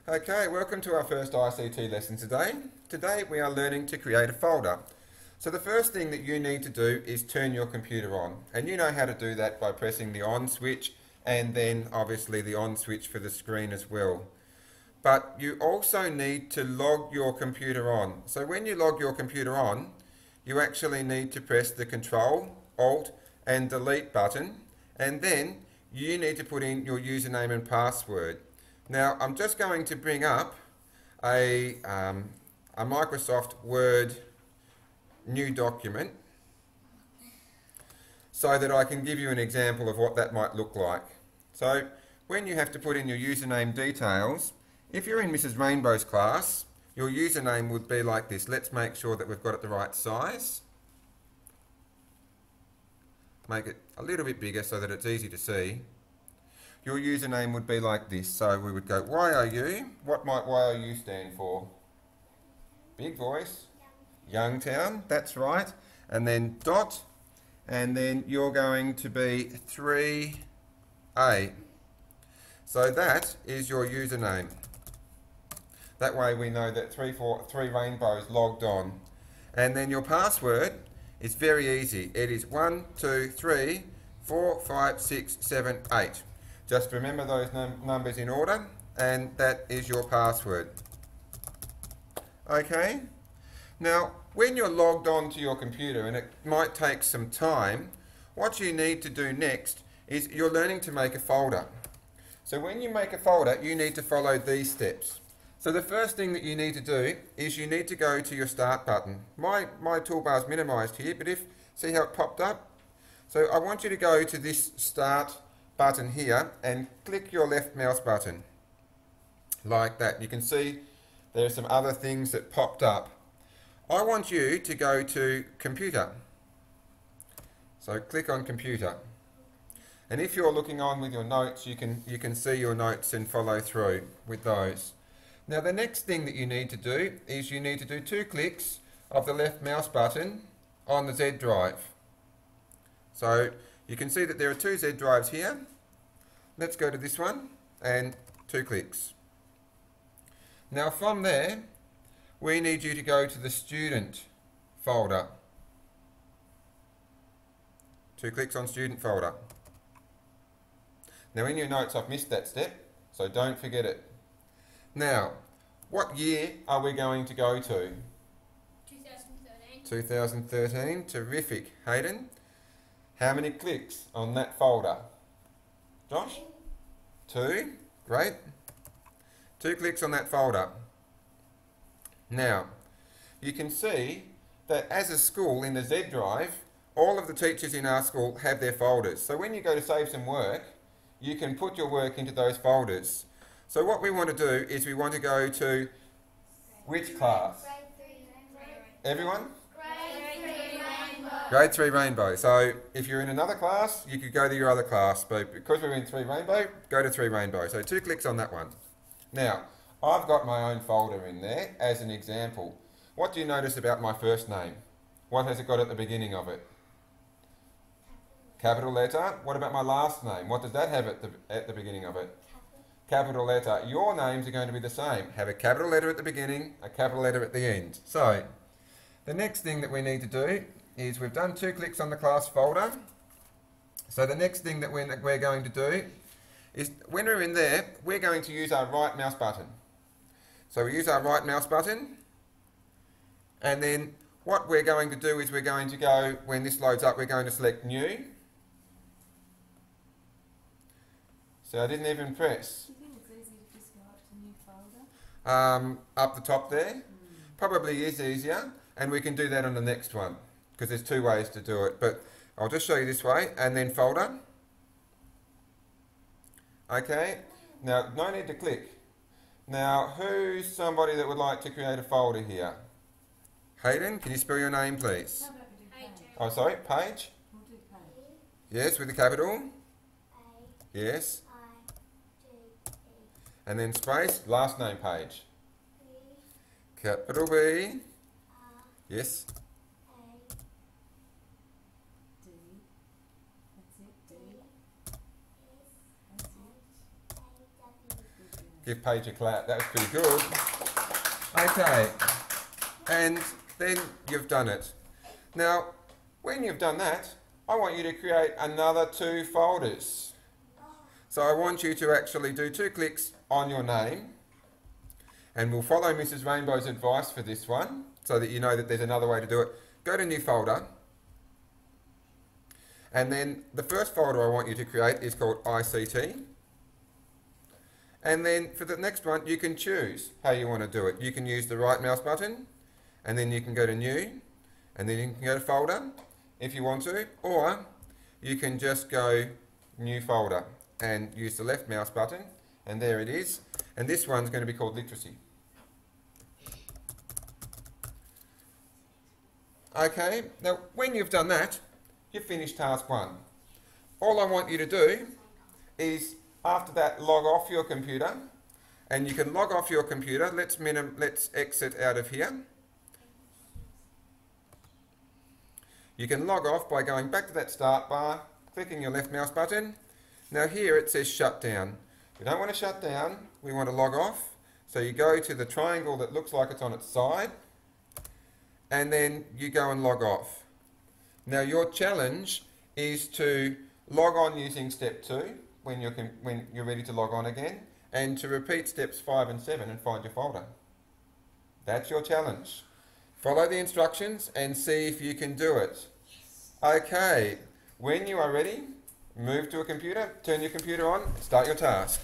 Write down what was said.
Okay, welcome to our first ICT lesson today. Today we are learning to create a folder. So the first thing that you need to do is turn your computer on. And you know how to do that by pressing the on switch and then obviously the on switch for the screen as well. But you also need to log your computer on. So when you log your computer on, you actually need to press the Control, Alt and Delete button, and then you need to put in your username and password. Now I'm just going to bring up a Microsoft Word new document so that I can give you an example of what that might look like. So when you have to put in your username details, if you're in Mrs. Rainbow's class, your username would be like this. Let's make sure that we've got it the right size. Make it a little bit bigger so that it's easy to see. Your username would be like this. So we would go YOU. What might YOU stand for? Big voice. Youngtown, that's right. And then dot. And then you're going to be 3A. So that is your username. That way we know that 3 Rainbows logged on. And then your password is very easy. It is 1, 2, 3, 4, 5, 6, 7, 8. Just remember those numbers in order, and that is your password. Okay? Now, when you're logged on to your computer, and it might take some time, what you need to do next is you're learning to make a folder. So when you make a folder, you need to follow these steps. So the first thing that you need to do is you need to go to your Start button. My toolbar is minimised here, but see how it popped up? So I want you to go to this Start button here and click your left mouse button like that. You can see there are some other things that popped up. I want you to go to Computer. So click on Computer. And if you're looking on with your notes, you can see your notes and follow through with those. Now the next thing that you need to do is you need to do 2 clicks of the left mouse button on the Z drive. So you can see that there are 2 Z drives here. Let's go to this one and 2 clicks. Now from there, we need you to go to the student folder. 2 clicks on student folder. Now in your notes I've missed that step, so don't forget it. Now, what year are we going to go to? 2013. 2013, terrific. Hayden, how many clicks on that folder? Josh? 2, great. 2 clicks on that folder. Now, you can see that as a school in the Z drive, all of the teachers in our school have their folders. So when you go to save some work, you can put your work into those folders. So what we want to do is we want to go to which class? Everyone? Grade 3 Rainbow. So if you're in another class, you could go to your other class, but because we're in 3 Rainbow, go to 3 Rainbow. So 2 clicks on that one. Now, I've got my own folder in there as an example. What do you notice about my first name? What has it got at the beginning of it? Capital letter. What about my last name? What does that have at the beginning of it? Capital letter. Your names are going to be the same. Have a capital letter at the beginning, a capital letter at the end. So, the next thing that we need to do is we've done 2 clicks on the class folder. So the next thing that we're going to do is when we're in there, we're going to use our right mouse button. So we use our right mouse button, and then what we're going to do is we're going to go, when this loads up, we're going to select New. So I didn't even press. Do you think it's easy to just go up to new folder? Up the top there. Probably is easier, and we can do that on the next one because there's 2 ways to do it, but I'll just show you this way, and then folder. Okay, now no need to click. Now who's somebody that would like to create a folder here? Hayden, can you spell your name please? How about we do Page. page? Oh sorry, Page? We'll do page. Yes, with a capital? Yes. And then space, last name Page. Capital B. Yes. D. That's it, D. That's it. Give Paige a clap. That was pretty good. Okay. And then you've done it. Now, when you've done that, I want you to create another 2 folders. So I want you to actually do 2 clicks on your name. And we'll follow Mrs. Rainbow's advice for this one, so that you know that there's another way to do it. Go to New Folder. And then the first folder I want you to create is called ICT. And then for the next one, you can choose how you want to do it. You can use the right mouse button, and then you can go to New, and then you can go to Folder if you want to, or you can just go New Folder and use the left mouse button, and there it is. And this one's going to be called Literacy. Okay, now when you've done that, you've finished task 1. All I want you to do is, after that, log off your computer, and you can log off your computer. Let's exit out of here. You can log off by going back to that start bar, clicking your left mouse button. Now here it says shut down. We don't want to shut down, we want to log off. So you go to the triangle that looks like it's on its side, and then you go and log off. Now your challenge is to log on using step 2 when you're ready to log on again, and to repeat steps 5 and 7 and find your folder. That's your challenge. Follow the instructions and see if you can do it. Yes. Okay, when you are ready, move to a computer, turn your computer on, start your task.